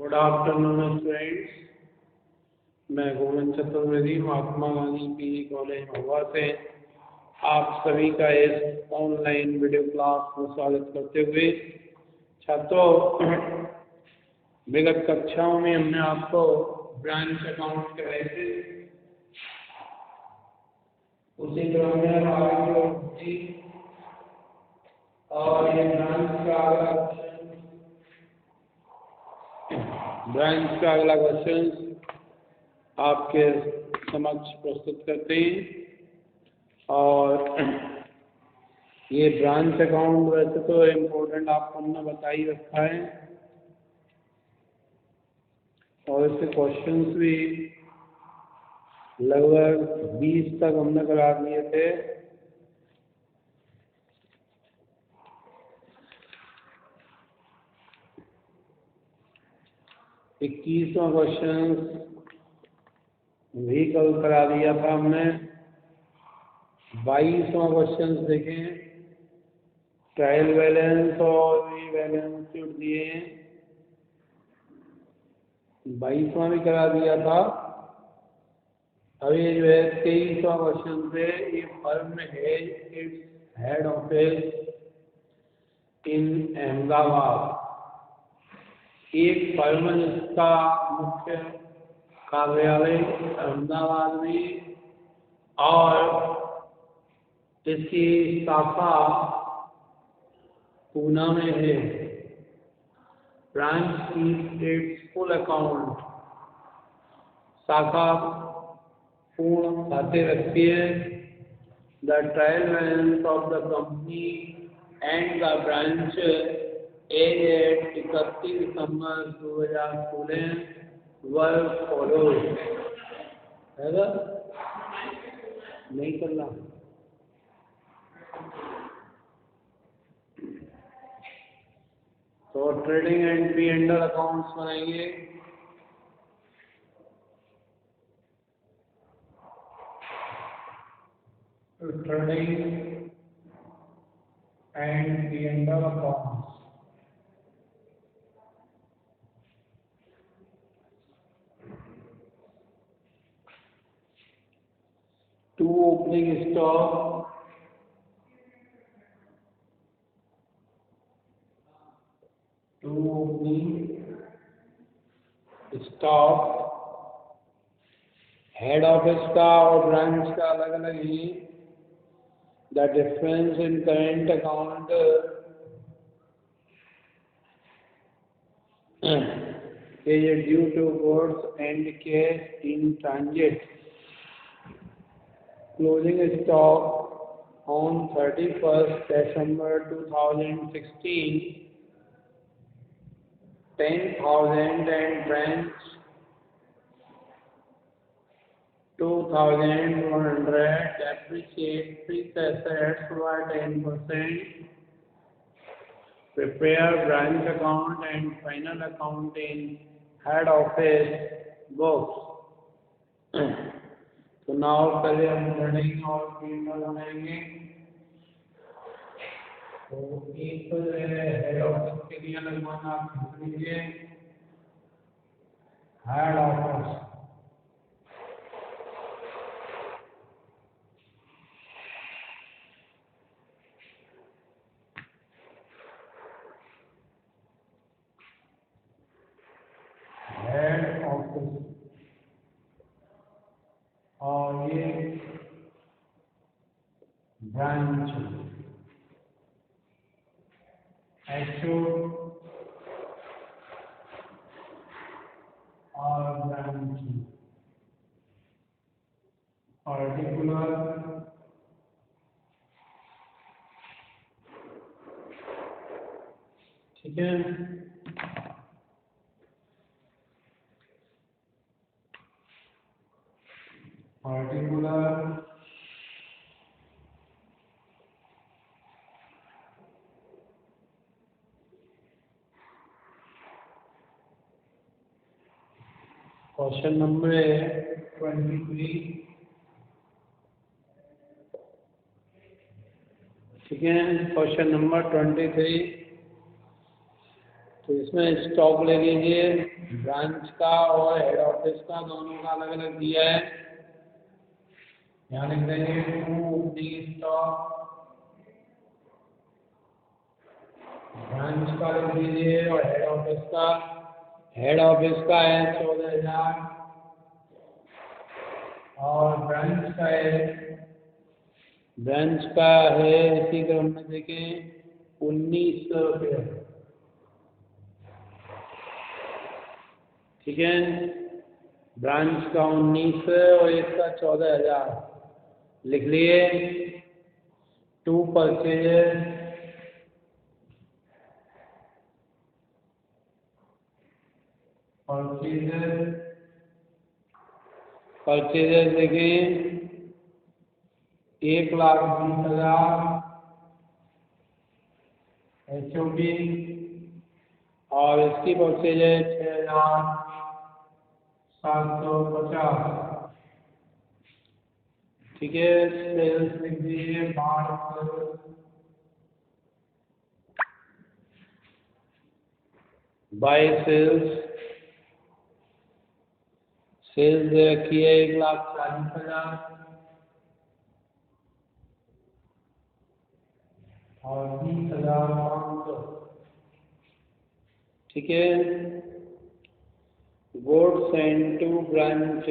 Good afternoon students. मैं Govind Chaturvedi Mahatma Gandhi PG college महुआ से आप सभी का इस ऑनलाइन वीडियो क्लास में स्वागत करते हुए छात्रों, विगत कक्षाओं में हमने आपको ब्रांच अकाउंट के वैसे उसी क्रम में आगे और ये ब्रांच का अगला क्वेश्चन आपके समक्ष प्रस्तुत करते हैं। और ये ब्रांच अकाउंट वैसे तो इम्पोर्टेंट आपको हमने बता ही रखा है और इसके क्वेश्चंस भी लगभग 20 तक हमने करा दिए थे। इक्कीसवां क्वेश्चन भी कल करा दिया था हमने। 22वां क्वेश्चन देखें, ट्रायल बैलेंस और बैलेंस शीट दिए हैं। 22वां भी करा दिया था। अभी जो है 23वां क्वेश्चन से ये फर्म है its head office in Ahmedabad. एक फर्म जिसका मुख्य कार्यालय अहमदाबाद में और इसकी शाखा पूना में है। Branch keeps its full account, शाखा पूर्ण खाते रखती है। The trial balance of the company and the branch as at 31 December 2016 were follows. है ना? नहीं कर रहा। तो trading and P and L accounts बनाएंगे। Trading and P and L accounts, to opening stock, head office का और ब्रांच का अलग अलग ही। The difference in current account is due to goods and cash in transit. Closing stock on 31st December 2016, 10,000 and branch 2,100. Depreciate fixed assets by 10%. Prepare branch account and final account in head office books. तो now पहले हम trading और PNL बनाएंगे। तो एक तो head office के लिए लगवाना आप लीजिए। हेड ऑफिस और ये ब्रांच एचओ और ब्रांच पर्टिकुलर ठीक है। पर्टिकुलर क्वेश्चन नंबर 23, ठीक है। क्वेश्चन नंबर 23, तो इसमें स्टॉक ले लीजिए, ब्रांच का और हेड ऑफिस का दोनों का अलग अलग दिया है। यहाँ लिख देंगे 2 ओपनिंग स्टॉक, ब्रांच का लिख दीजिए और हेड ऑफिस का। हेड ऑफिस का है 14,000 और ब्रांच का है इसी क्रम में देखें 1,900 रुपये। ठीक है, ब्रांच का 1,900 और इसका 14,000 लिख लिए। 2 परचेजेस, परचेजेस देखें 1,20,000 HOB और इसकी परचेज है 6,750। ठीक है, सेल्स लिख दीजिए बाय सेल्स दे रखी है 1,40,000 और 20,500। ठीक है, गुड्स एंड टू ब्रांच,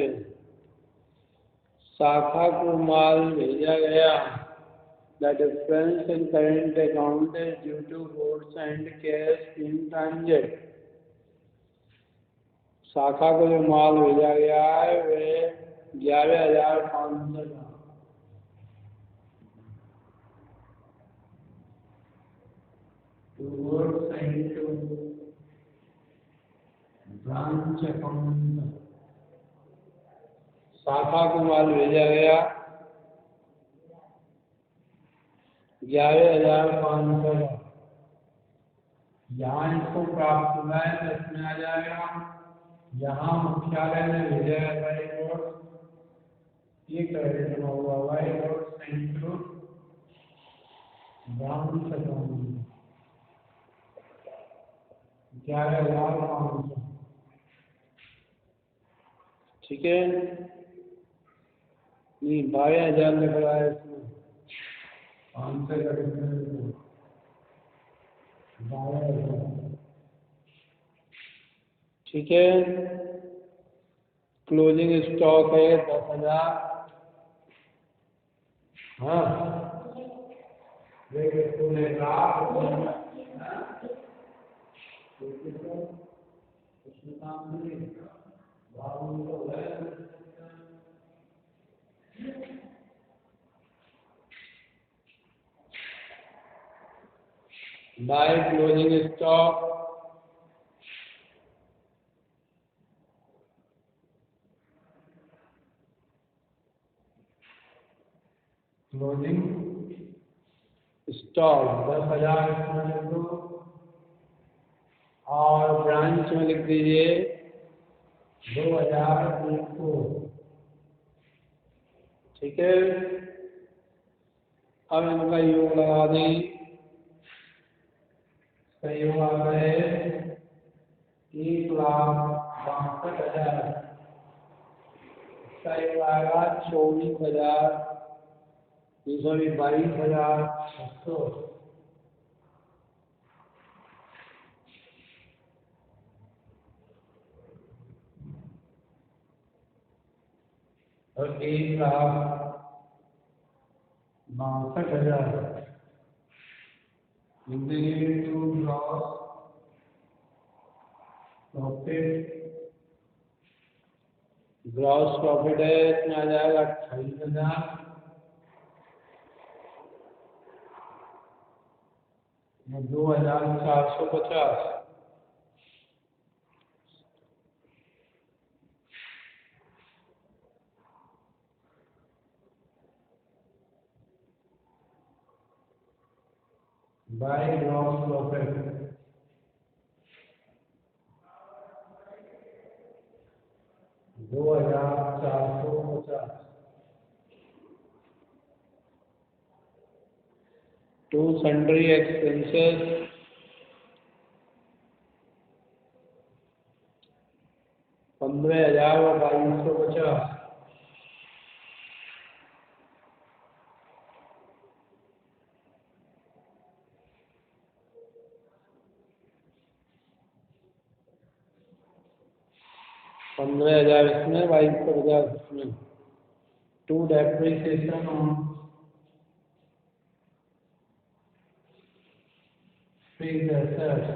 शाखा को माल भेजा गया। The difference in current account is due to goods and cash in transit. शाखा को जो माल भेजा गया है वह 11,500 का। Goods and to branch account, शाखा को माल भेजा गया 11,500 का। यहाँ इसको प्राप्त हुआ है तो इसमें आ जाएगा। यहाँ मुख्यालय में भेजा गया ये क्रेडिट में हुआ ब्रांच अकाउंट 11,500। ठीक है, नहीं 12,000 लिख रहा है इसमें 500 का 12,000। ठीक है, क्लोजिंग स्टॉक है 10,000। हाँ by closing stock closing stock 10,000 इसमें लिख दो और ब्रांच में लिख दीजिए 2,100। ठीक है, अब इनका योग लगा दें। योग आ गए 1,62,000। इसका योग आएगा 24,000, 22,600। और 1,62,000 टू ग्रॉस प्रॉफिट है इसमें आ जाएगा 28,000। 2,450। By gross profit 2,450। To sundry expenses 15,2250। 15,000 इसमें, 2250 इसमें। To depreciation on fixed assets.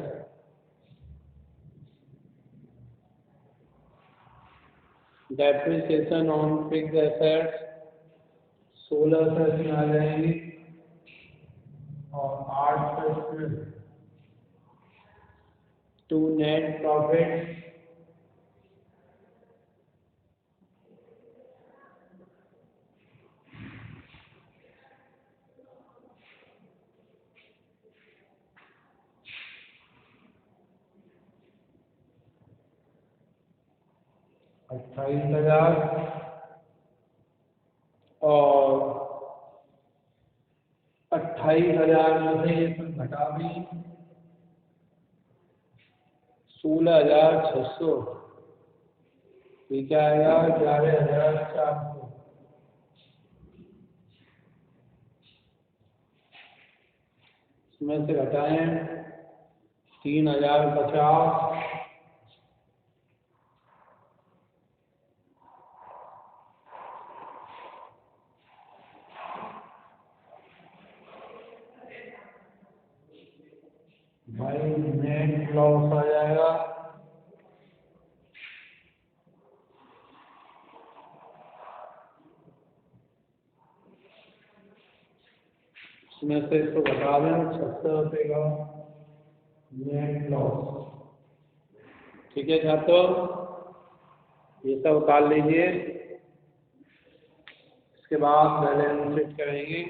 Depreciation on fixed assets 1600 इसमें आ जाएंगी और 800 इसमें। टू नेट प्रॉफिट 28,000 और 28,000 में से ये सब घटा दी 16,600। ये क्या आएगा? 11,400। इसमें से घटाएं 3,050। भाई नेट लॉस आ जाएगा इसमें से, इसको घटा दें 600 रुपये का नेट लॉस। ठीक है छात्रों, ये सब उतार लीजिए। इसके बाद बैलेंस शीट करेंगे।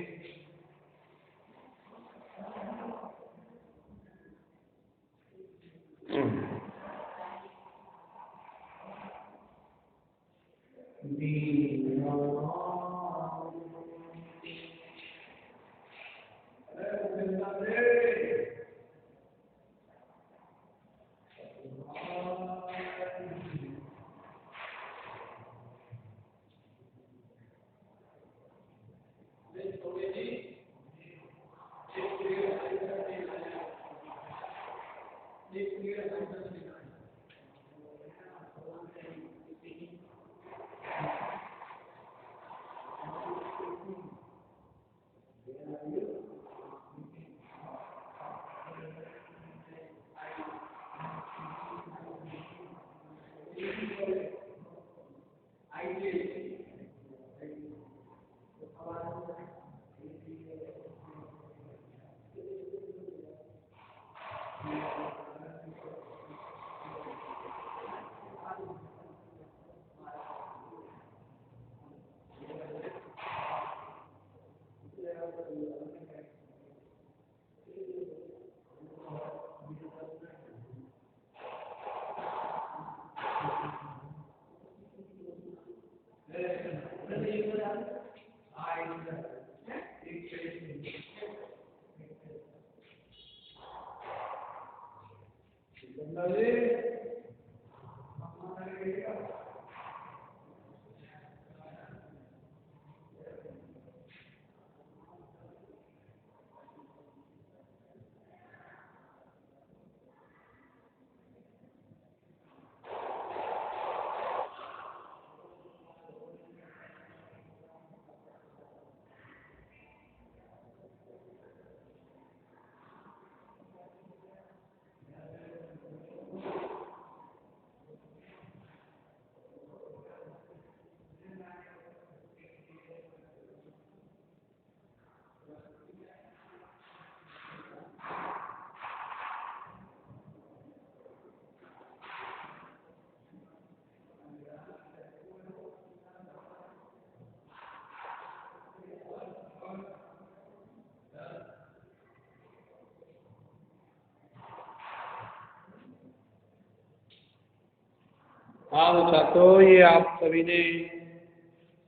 हाँ तो छात्रों, ये आप सभी ने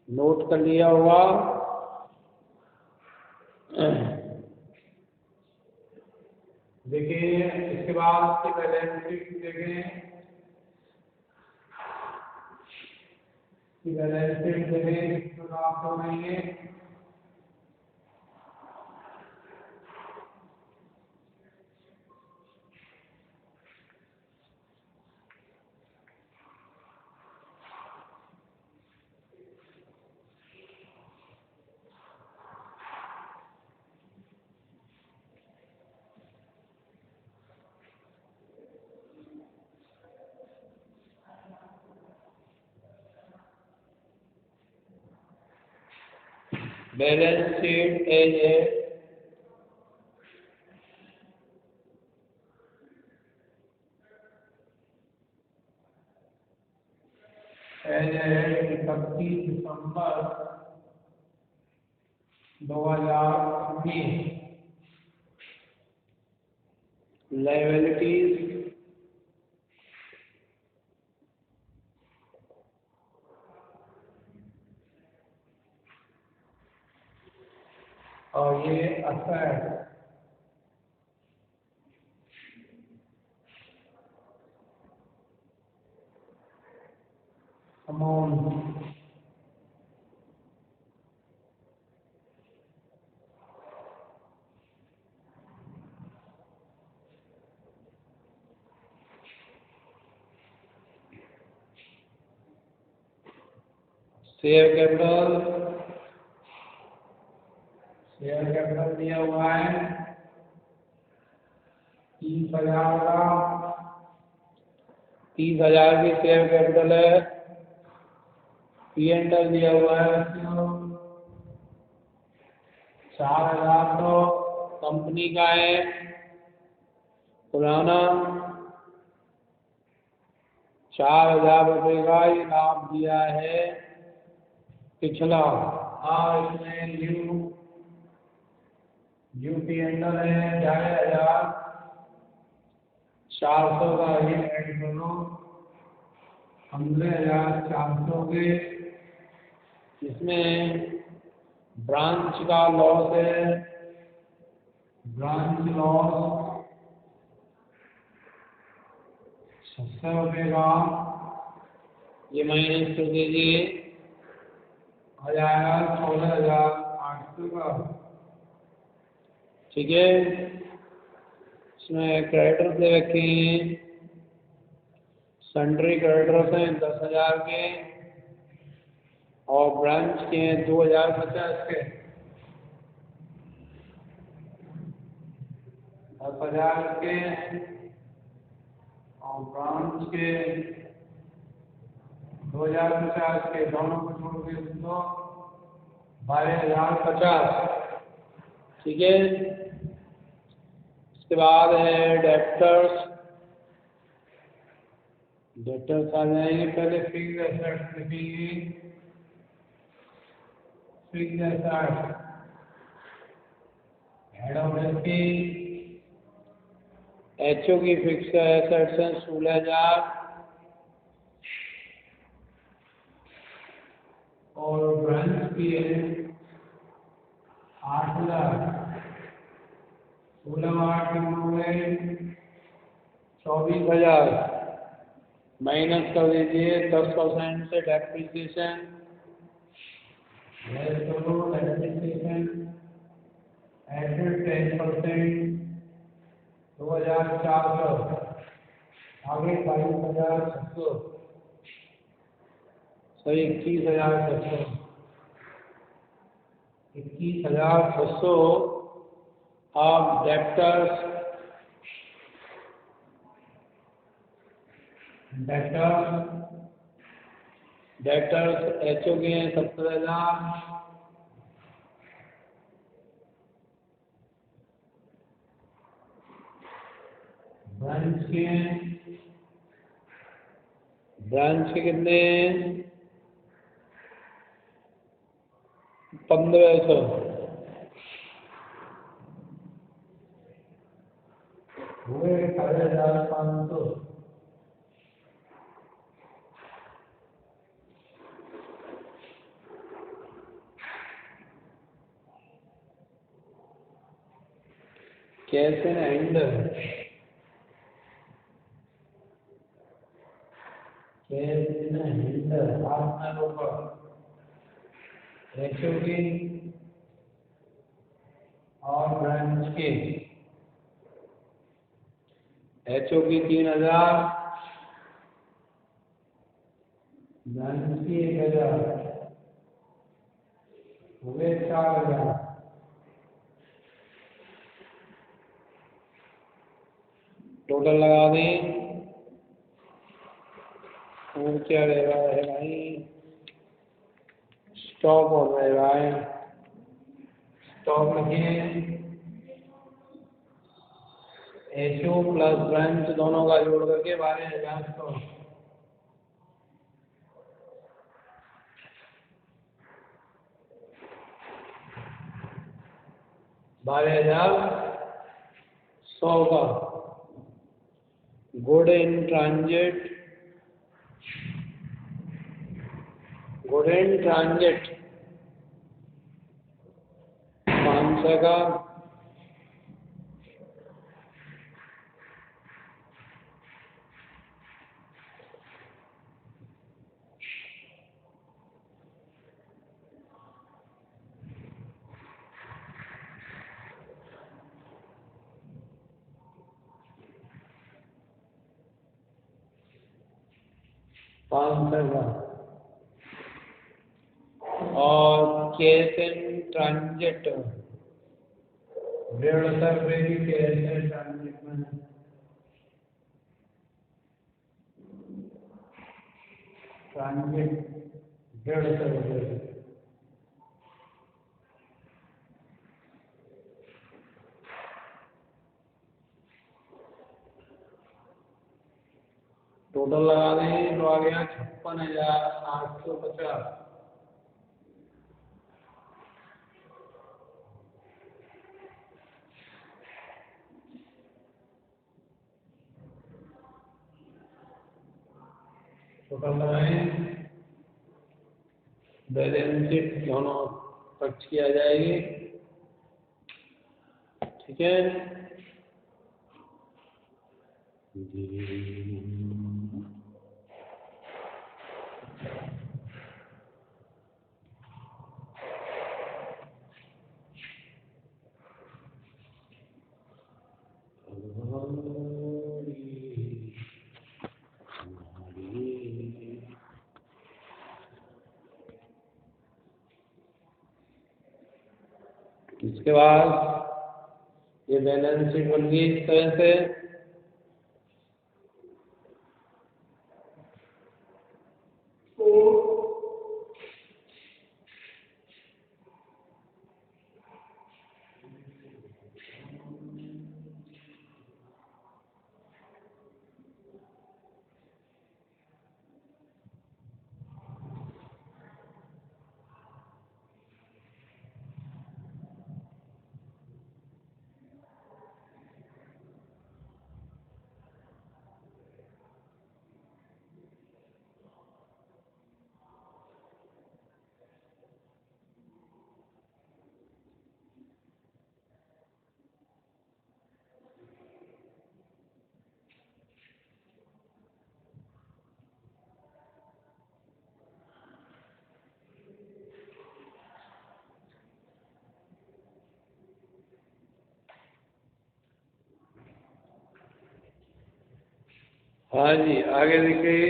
नोट कर लिया होगा। देखिए इसके बाद की बैलेंस शीट देखें। बैलेंस शीट देखें किस प्रकार से बनाएंगे। बैलेंस शीट एज है 31 दिसंबर 2019। लायबिलिटीज और ये असेट अमाउंट शेयर कैपिटल दिया हुआ है 30,000 का। 30,000 की शेयर कैपिटल है। P&L दिया हुआ है 4,000 तो कंपनी का है पुराना। 4,000 रुपये का ये लाभ दिया है पिछला। और इसमें न्यू P&L है 11,400 का ये ऐड करो 15,400 के। इसमें ब्रांच का लॉस है। ब्रांच लॉस 600 रुपये का ये माइनस कर दीजिए आ जाएगा 16,800 का। ठीक है। इसमें क्रेडिटर दे रखे हैं। सन्ड्री क्रेडिटर्स हैं 10,000 के और ब्रांच के हैं 2,050 के। 10,000 के और ब्रांच के 2,050 के दोनों को जोड़ के 12,050। ठीक है। इसके बाद है डेप्टर्स। डेप्टर्स आ जाएंगे। पहले फिक्स्ड एसेट्स लिखेंगे। फिक्स्ड एसेट्स हेड ऑफिस की एचओ की फिक्स्ड एसेट्स हैं 16,000 और ब्रांच की है 8,000। 16,800 में 24,000 माइनस कर दीजिए 10% से डेप्रिसिएशन। डेप्रिसिएशन एडेड 10% 2,400 आगे 22,600 सही 21,600। 21,600 अब डेप्टर्स एचओ के हैं 70,000। ब्रांच के कितने 1,500। हुए 4,500। कैश एंड हिंडर हाथ में रोका HOD और ब्रांच के HOD 3000, ब्रांच की 1000 हुए 4000। टोटल लगा दें और क्या रह रहा है भाई, स्टॉक और रह रहा है। स्टॉक लिखिए HO प्लस ब्रांच दोनों का जोड़ करके 12,000 स्टॉक। 12,100 का good in transit, good in transit 500 का, और कैश इन ट्रांजिट 150 रुपये की कैश इन ट्रांजिट में, ट्रांजिट 150 रुपये। टोटल लगा दें तो आ गया 56,850। टोटल लगाएं, बैलेंस शीट दोनों पक्ष की आ जाएगी, ठीक है। इसके बाद ये बैलेंस शीट बन गई इस तरह से। हाँ जी, आगे देखिए,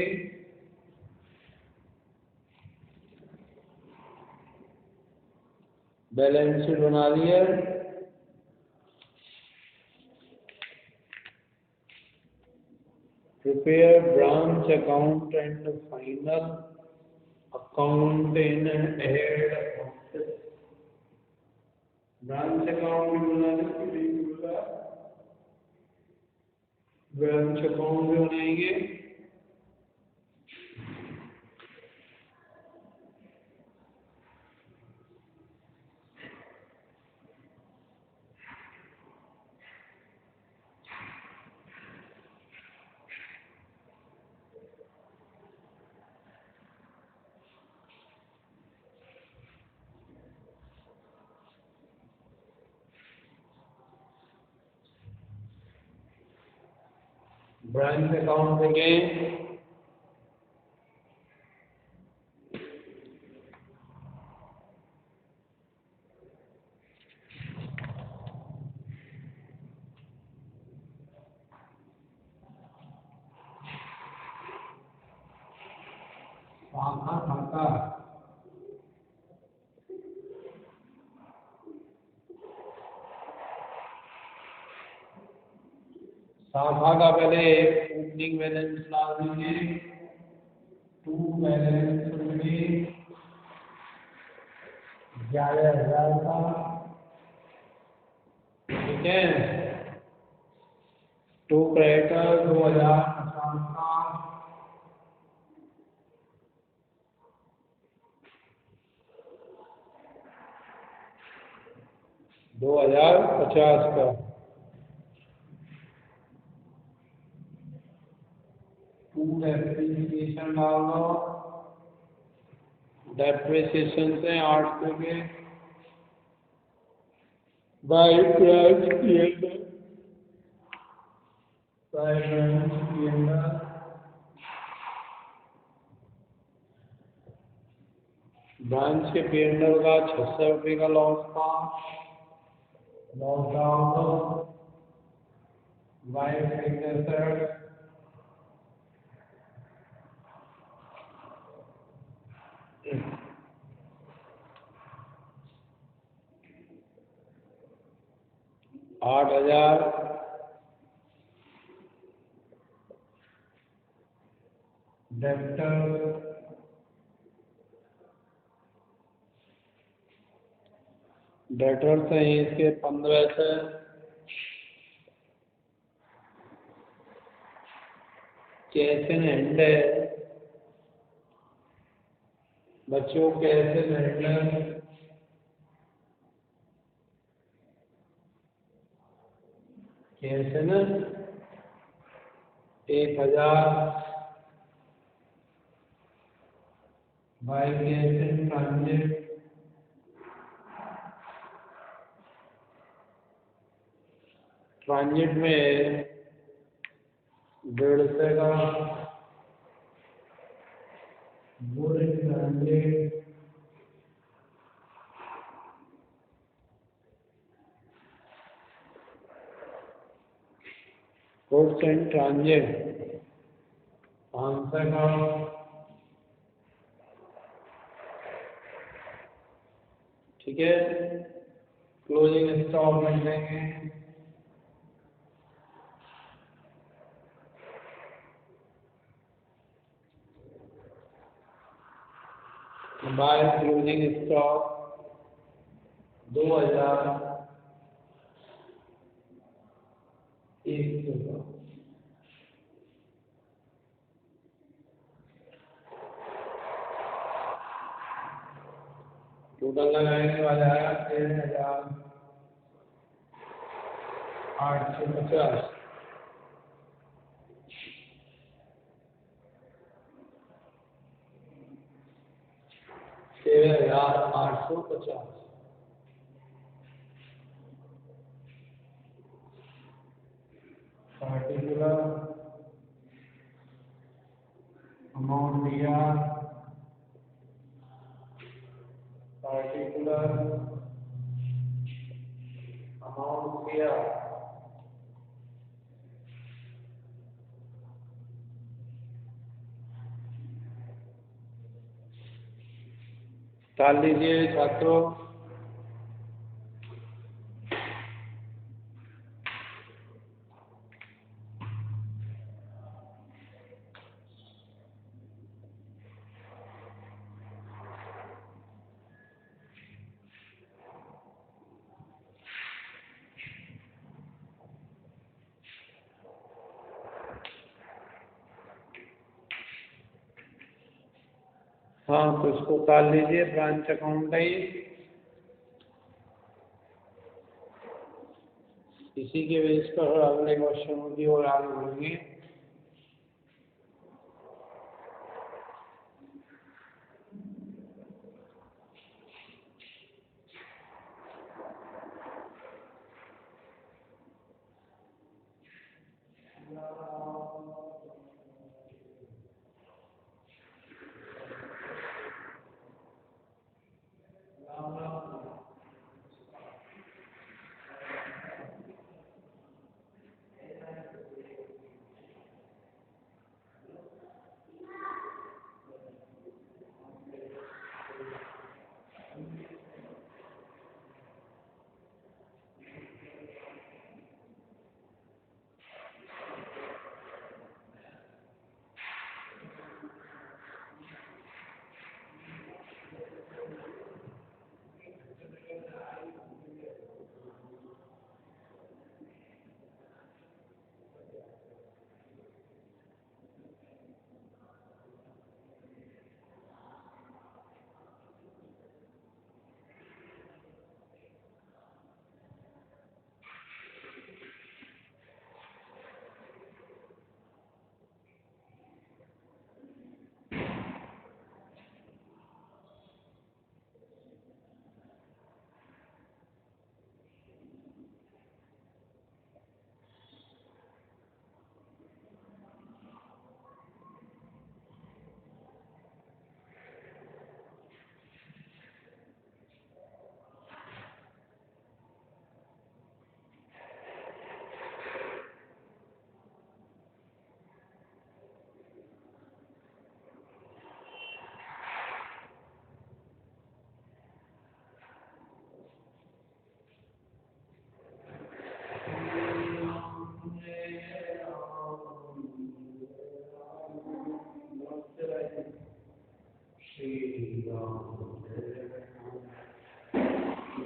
बैलेंस शीट बना दिया। Prepare branch account and final account in head office. Branch account भी बनाने के लिए ब्रांच अकाउंट भी बनाएंगे। ब्रांच अकाउंट देखें, शाखा खाता। शाखा का पहले ओपनिंग बैलेंस ला दीजिए। टू बैलेंस में 11,000 का, ठीक है। टू क्रेडिटर 2,050 का, 2,050 का। टू डेप्रिसिएशन डाल दो। डेप्रिसिएशन से 800 के बाई ब्रांच पी ब्रांच के पी&एल का 600 रुपये का लॉस था। लॉस डाल दो बाई फिक्स 8,000। डेटर से इसके 15 से कैसे हैंड है बच्चों, कैसे हैंड कैसे न 1,000 बाई कैसे ट्रांजिट में 150 का बुरे ट्रांजिट गुड्स एंड ट्रांजिट 500 का, ठीक है। क्लोजिंग स्टॉक मिल जाएंगे। बाय क्लोजिंग स्टॉक 2,100 का। टोटल लगाने वाला है 13,850। 13,850 पार्टिकुलर अमाउंट दिया। पार्टिकुलर अमाउंट दिया। डाल लीजिए छात्रों। हाँ, तो इसको डाल लीजिए ब्रांच अकाउंट है। इसी के बेस पर अगले क्वेश्चन की ओर आगे बढ़ेंगे।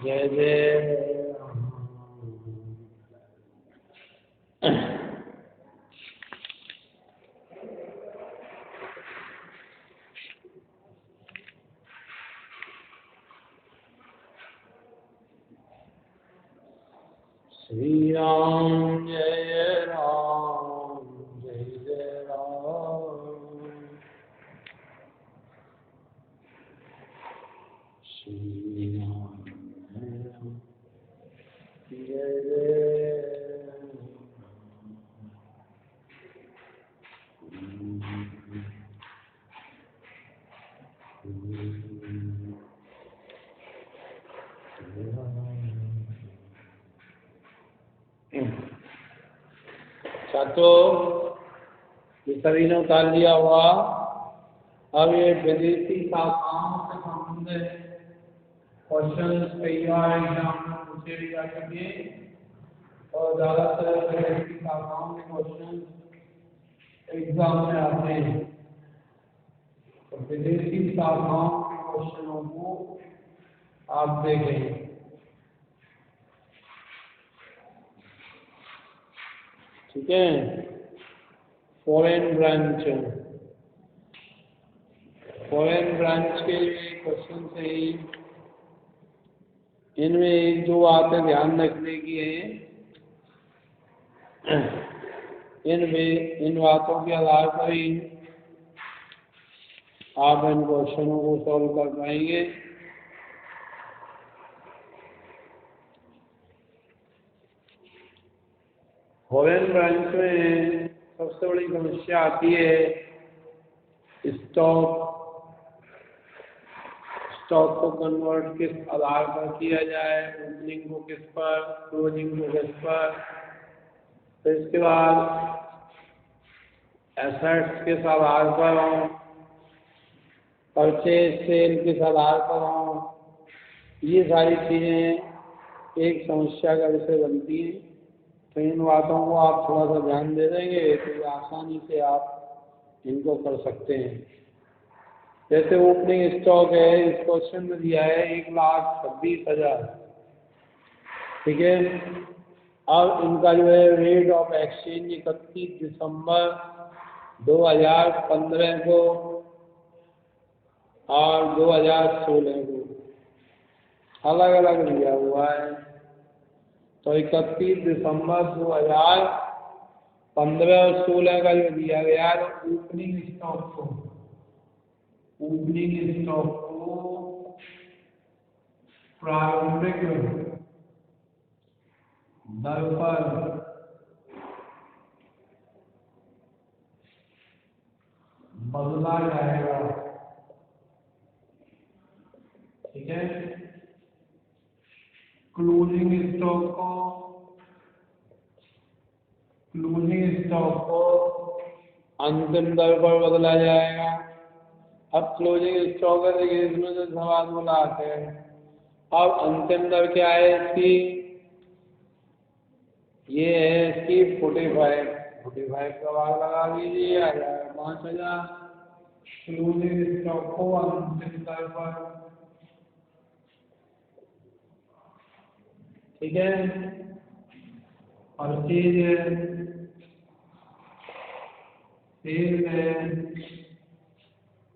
जय जय श्री राम जय राम जय जय राम श्री राम जय जय छात्रों, ये सभी ने उतार लिया हुआ। अब ये विदेशी शाखाओं से संबंधित क्वेश्चन कई बार एग्जाम में पूछे भी जा चुके और ज़्यादातर विदेशी शाखाओं के क्वेश्चन एग्जाम में आते हैं। तो विदेशी शाखाओं के क्वेश्चनों को आप देखें। ठीक है, फॉरेन ब्रांच के लिए क्वेश्चन से ही इनमें एक दो बातें ध्यान रखने की है। इन बातों के आधार पर ही आप इन क्वेश्चनों को सॉल्व कर पाएंगे। फॉरेन ब्रांच में सबसे बड़ी समस्या आती है स्टॉक को कन्वर्ट किस आधार पर किया जाए, ओपनिंग को किस पर, क्लोजिंग को किस पर। तो इसके बाद एसेट्स किस आधार पर हों, परचेज सेल किस आधार पर हों, ये सारी चीज़ें एक समस्या का विषय बनती हैं। तो इन बातों को आप थोड़ा सा ध्यान दे देंगे तो आसानी से आप इनको कर सकते हैं। जैसे ओपनिंग स्टॉक है, इस क्वेश्चन में दिया है 1,26,000। ठीक है, अब इनका जो है रेट ऑफ एक्सचेंज 31 दिसंबर 2015 को और 2016 को अलग अलग दिया हुआ है। तो 31 दिसंबर 2015 और 16 का जो दिया गया है ओपनिंग स्टॉक को प्रारंभिक दर पर बदला जाएगा। ठीक है, क्लोजिंग स्टॉक को अंतिम दर पर बदला जाएगा। अब क्लोजिंग स्टॉक है, देखिए इसमें से सवाल बोला आते हैं। अब अंतिम दर क्या है इसकी, ये है इसकी 45 का भाग लगा दीजिए, आ जाएगा 5,000। क्लोजिंग स्टॉक को अंतिम दर पर। ठीक है, परचेज है,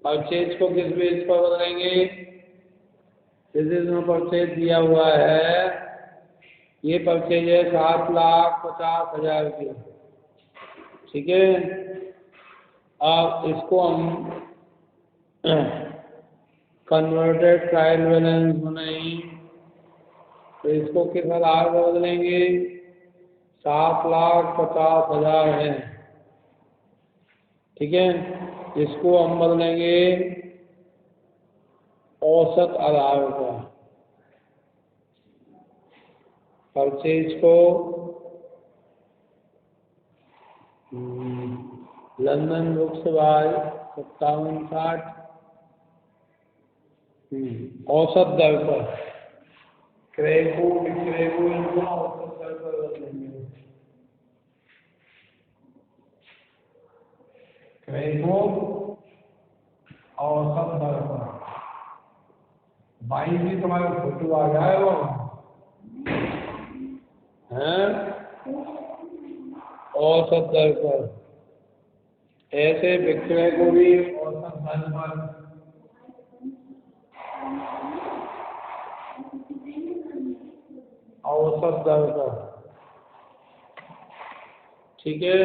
परचेज को किस बेस पर बदलेंगे, इसमें परचेज दिया हुआ है, ये परचेज है 7,50,000 की। ठीक है, अब इसको हम कन्वर्टेड ट्रायल बैलेंस बनाएं तो इसको किस आधार पर बदलेंगे, 7,50,000 है। ठीक है, इसको हम बदलेंगे औसत आधार पर। परचेज को लंदन बुक्स बाय 5760 औसत दर पर, क्रेको इनको औसत दर पर बदलेंगे। क्रेको औसत दर पर 22 भी तुम्हारा फोटो आ गया है वो हैं औसत दर पर। ऐसे विक्रय को भी औसत दर पर औसत दर पर, ठीक है।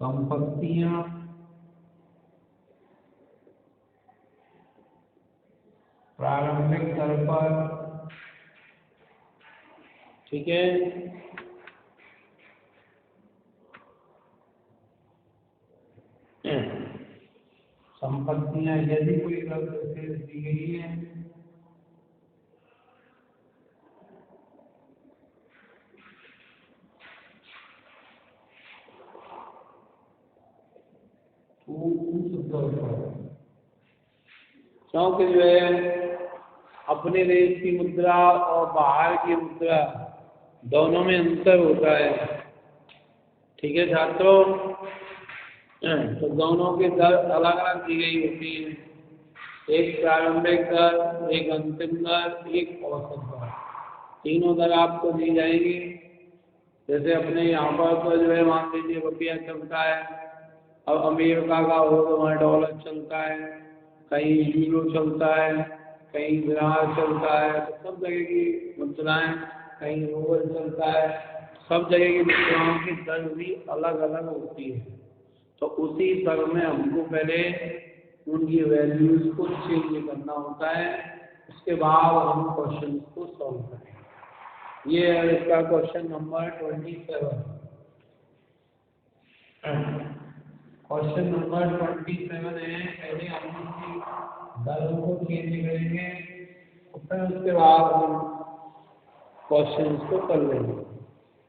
संपत्तियां प्रारंभिक दर पर, ठीक है। संपत्तियां यदि कोई गलत शेष दी गई है तो उस दर पर, क्योंकि जो है अपने देश की मुद्रा और बाहर की मुद्रा दोनों में अंतर होता है, ठीक है छात्रों। तो दोनों की दर अलग अलग दी गई होती है, एक प्रारंभिक दर, एक अंतिम दर, एक औसत दर, तीनों दर आपको दी जाएंगी। जैसे अपने यहाँ पर तो जो है मान लीजिए रुपया चलता है, अब अमेरिका का हो तो वहाँ डॉलर चलता है, कहीं यूरो चलता है, कहीं दिनार चलता है, तो सब जगह की मुद्राएं, कहीं रूबल चलता है, सब जगह की मुद्राओं की दर भी अलग अलग होती है। तो उसी दर में हमको पहले उनकी वैल्यूज को चेंज करना होता है, उसके बाद हम क्वेश्चन को सॉल्व करेंगे। ये है इसका क्वेश्चन नंबर 27। क्वेश्चन नंबर 27 है, पहले हम इसकी दरों को चेंज करेंगे और फिर उसके बाद हम क्वेश्चन को कर लेंगे।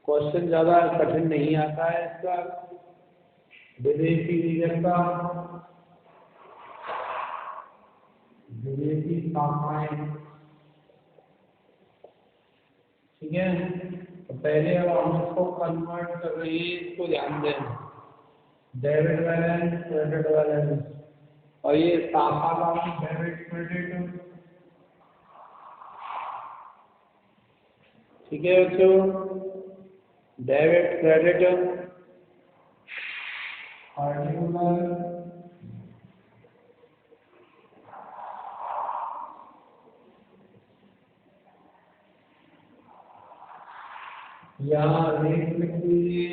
क्वेश्चन ज़्यादा कठिन नहीं आता है इसका, विदेशी रीजन का विदेशी शाखाएं, ठीक है। तो पहले अब हम इसको कन्वर्ट कर रहे हैं, इसको ध्यान दें, डेबिट बैलेंस, क्रेडिट बैलेंस, और ये शाखा का डेबिट क्रेडिट, ठीक है बच्चों। डेबिट क्रेडिट पर्टिकुलर यहाँ रेट लिख दीजिए,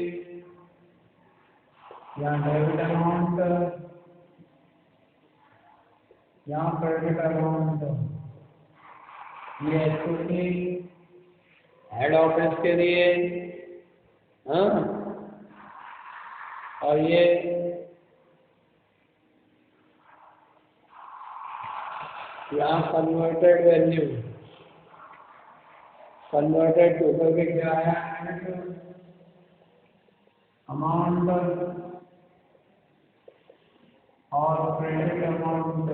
यहाँ डेबिट अमाउंट, यहाँ क्रेडिट अमाउंट, ये एक्चुअली हेड ऑफिस के लिए, हाँ, और ये यहाँ कन्वर्टेड वैल्यू, कन्वर्टेड टू करके क्या आया अमाउंट और क्रेडिट अमाउंट,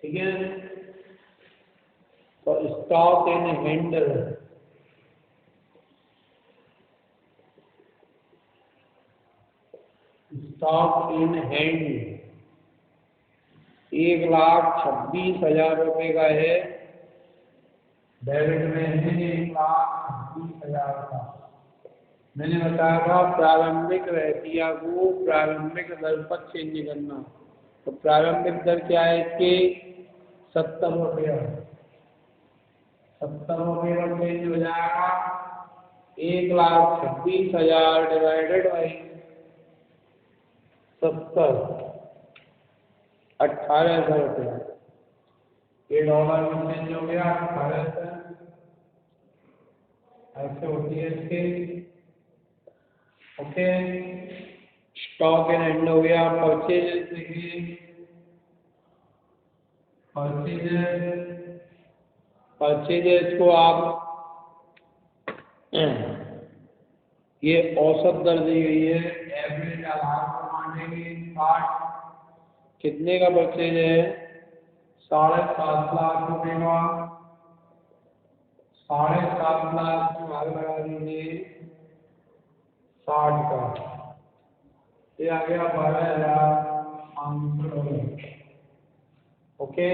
ठीक है। तो stock in hand, stock in hand 1,26,000 रुपये का है, डेबिट में है 1,26,000 का। मैंने बताया था प्रारंभिक रहतिया को प्रारंभिक दर पर चेंज करना, तो प्रारंभिक दर क्या है इसकी 70 रुपया, 70 रुपये का चेंज हो जाएगा 1,26,000 डिवाइडेड बाई 70, 18,000 रुपया। ये डॉलर में चेंज हो गया 18,000, ऐसे होती है इसकी, ओके। स्टॉक इन हैंड हो गया, परचेज देखिए, परचेज परचेजेस को आप ये औसत दर दी गई है, एवरेज आधार पर मानेंगे 60। कितने का परचेज है? 7.5 लाख रुपए का। 7.5 लाख में भाग लगा दीजिए 60 का, ये आ गया 12,500। ओके।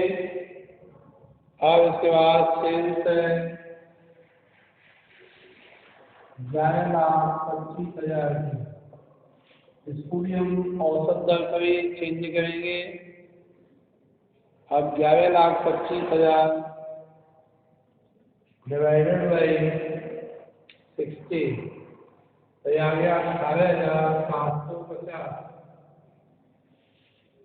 अब इसके बाद सेल्स है 11,25,000 की। इसको भी हम औसत दर पर ही चेंज करेंगे। अब 11,25,000 डिवाइडेड बाई 60 तो ये आ गया 18,750।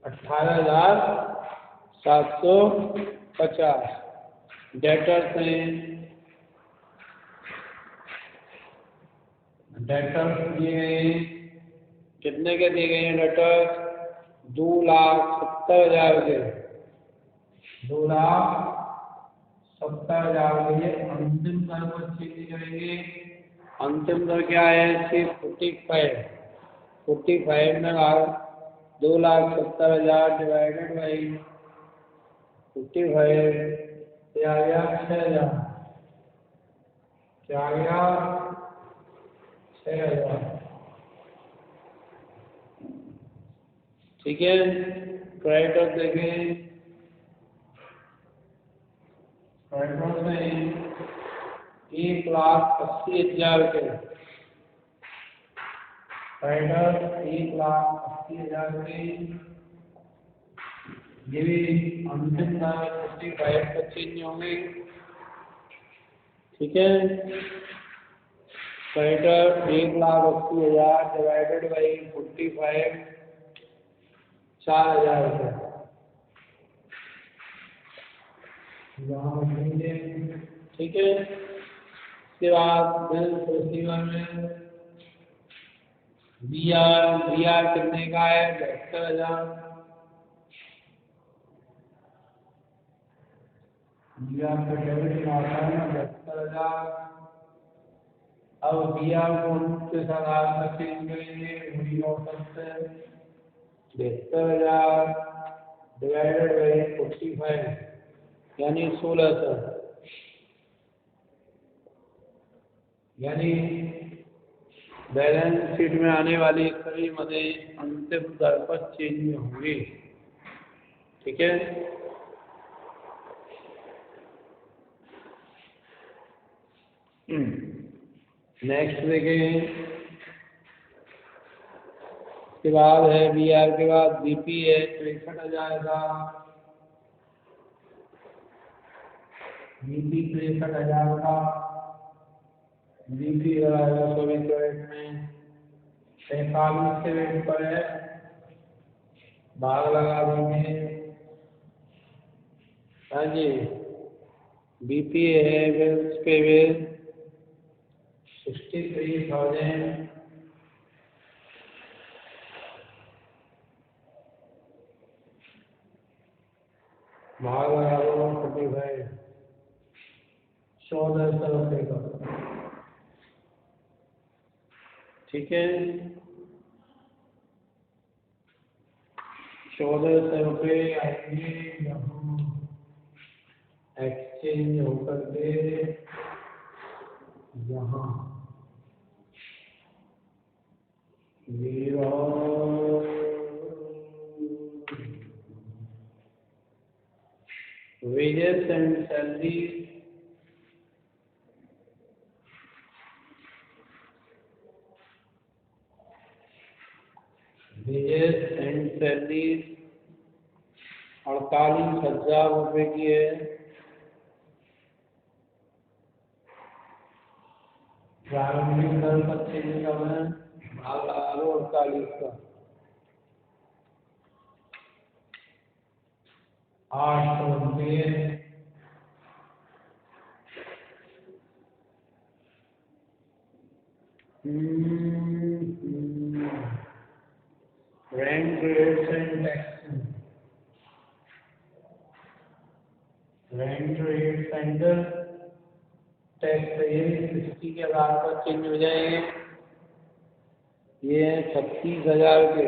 18,750 डेटर्स हैं। डेटर्स दिए गए हैं, कितने के दिए गए हैं डेटर्स? 2,70,000 के। 2,70,000 के लिए अंतिम दर को चेंज करेंगे। अंतिम दर क्या है? 45 में भाग 2,70,000 डिवाइडेड बाई 55 क्या आ गया? 6,000। क्या आ गया? 6,000। ठीक है। क्रेडिटर देखें, क्रेडिटर में 1,80,000 के क्रेडिटर 1,80,000 के। ये भी अंतिम दर 55 पर चेंज होंगे। ठीक है। क्रेडिटर 1,80,000 डिवाइडेड बाई 45 4,000 रुपये। ठीक है। इसके बाद बिल्स रिसीवर में बीआर कितने का है? 72,000। बीआर का डेबिट आता है ना 72,000। अब बीआर को उनके साथ आगे चेंज करेंगे, वही औसत से 72,000 डिवाइडेड बाई 45 यानी 1,600। यानी बैलेंस शीट में आने वाली सभी मदें अंतिम दर पर चेंज होंगी। ठीक है। नेक्स्ट देखें। इसके बाद है बीआर के बाद बीपी है 63,000 का। बीपी 63,000 का। बीपी लगाएगा 24 कैरेट में 45 के रेट पर है, भाग लगा देंगे। हाँ जी, बीपी है बिल्स पे बिल 63,000 भाग लगा दो 45 1,400 रुपये का। ठीक है। 1,400 रुपये आएंगे यहाँ एक्सचेंज होकर के यहाँ wages and salaries wages and salaries 48,000 रुपये की है। प्रारंभिक दर 25 का है, भाग लगा लो 48 का 800 रुपये। Rent rates and tax, rent rent rate centre tax ये 60 के आधार पर चेंज हो जाएंगे। ये हैं 36,000 के,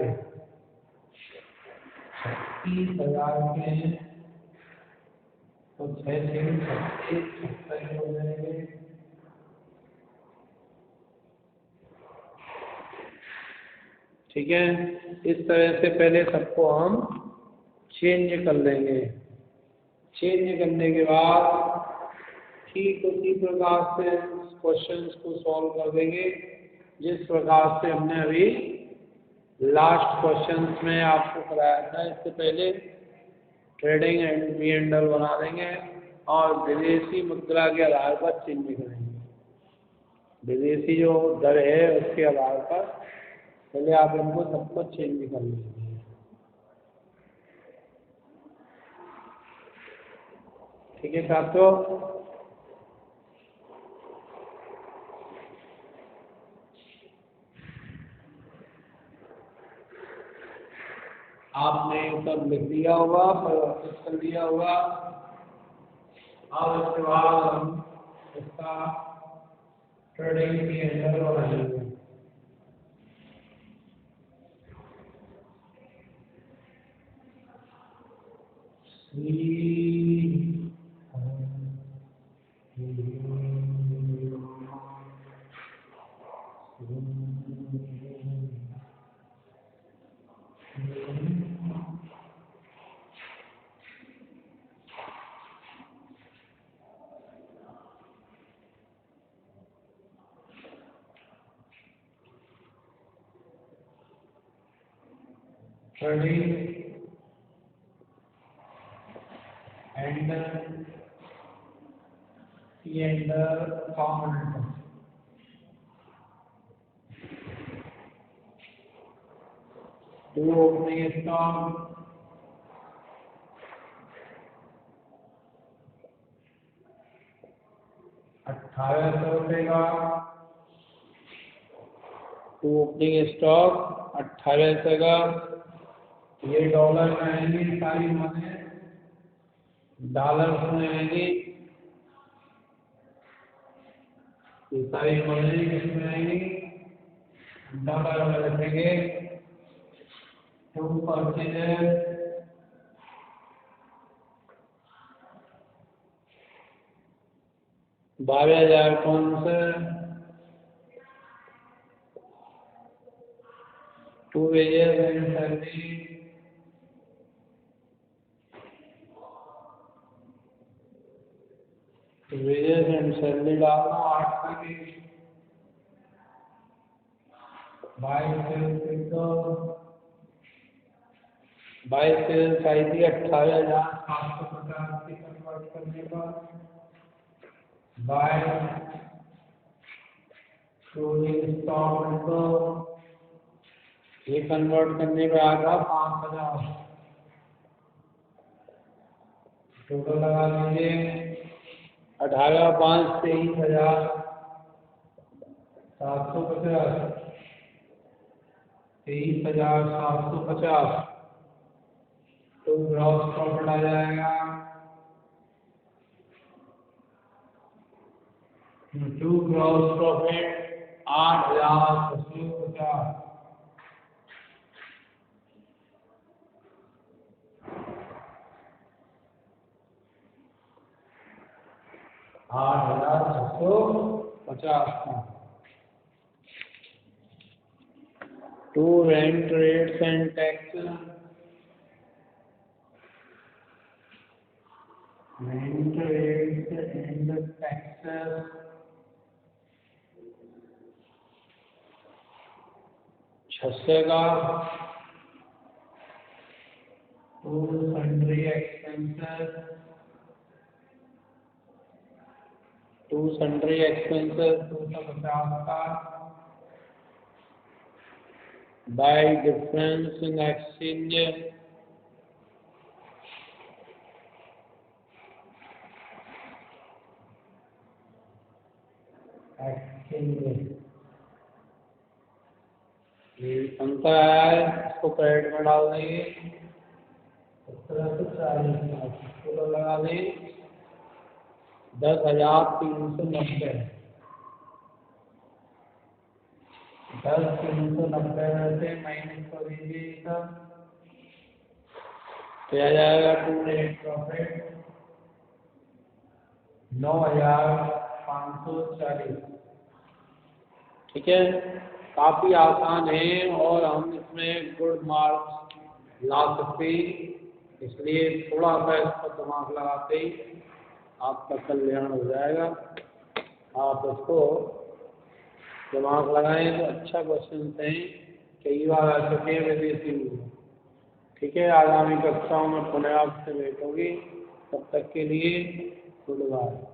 36,000 के हैं तो 6 से 36 76 हो जाएंगे। ठीक है, इस तरह से पहले सबको हम चेंज कर लेंगे। चेंज करने के बाद ठीक उसी प्रकार से क्वेश्चंस को सॉल्व कर देंगे जिस प्रकार से हमने अभी लास्ट क्वेश्चंस में आपको कराया था। इससे पहले trading and P and L बना देंगे और विदेशी मुद्रा के आधार पर चेंज करेंगे। विदेशी जो दर है उसके आधार पर पहले आप इनको सबको चेंज कर लीजिए। ठीक है छात्रों, आपने सब लिख दिया होगा, परिवर्तित कर दिया होगा। अब इसके बाद हम इसका ट्रेडिंग पी एंड एल बनाएंगे। Trading and P and L account. दो ओपनिंग स्टॉक 1800 रुपये का, टू ओपनिंग स्टॉक 1800 का। ये डॉलर में आएंगी सारी मनी, डॉलर में आएंगी ये सारी मनी, किसमें आएंगी डॉलर में रखेंगे। To purchase 12,500, to wages and salary 8 की। बाई सेल्स आई थी 18,750 की कन्वर्ट करने पर। बाय क्लोजिंग स्टॉक को ये कन्वर्ट करने पे आएगा 5,000। टोटल लगा लीजिए 18 5 23,750, 23,750 तो ग्रॉस प्रॉफिट आ जाएगा। To gross profit 8,650। To rent rates and tax, rent rates and taxes 600 का। To sundry expenses, to sundry expenses 250 का। बाय डिफरेंस इन एक्सचेंज ये अंतर आया है, इसको क्रेडिट में डाल देंगे। 1740 लगा दें 10,390 10,390 में से माइनस कर दीजिए सब, तो आ जाएगा टू नेट प्रॉफिट 9,540। ठीक है, काफ़ी आसान है और हम इसमें गुड मार्क्स ला सकते हैं, इसलिए थोड़ा सा इस पर दिमाग लगाते ही आपका कल्याण हो जाएगा। आप उसको दिमाग लगाएं तो अच्छा क्वेश्चन है, कई बार आ चुके हैं विदेशी में। ठीक है, आगामी कक्षाओं में पुनः आपसे भेंट होगी, तब तक के लिए गुड बाय।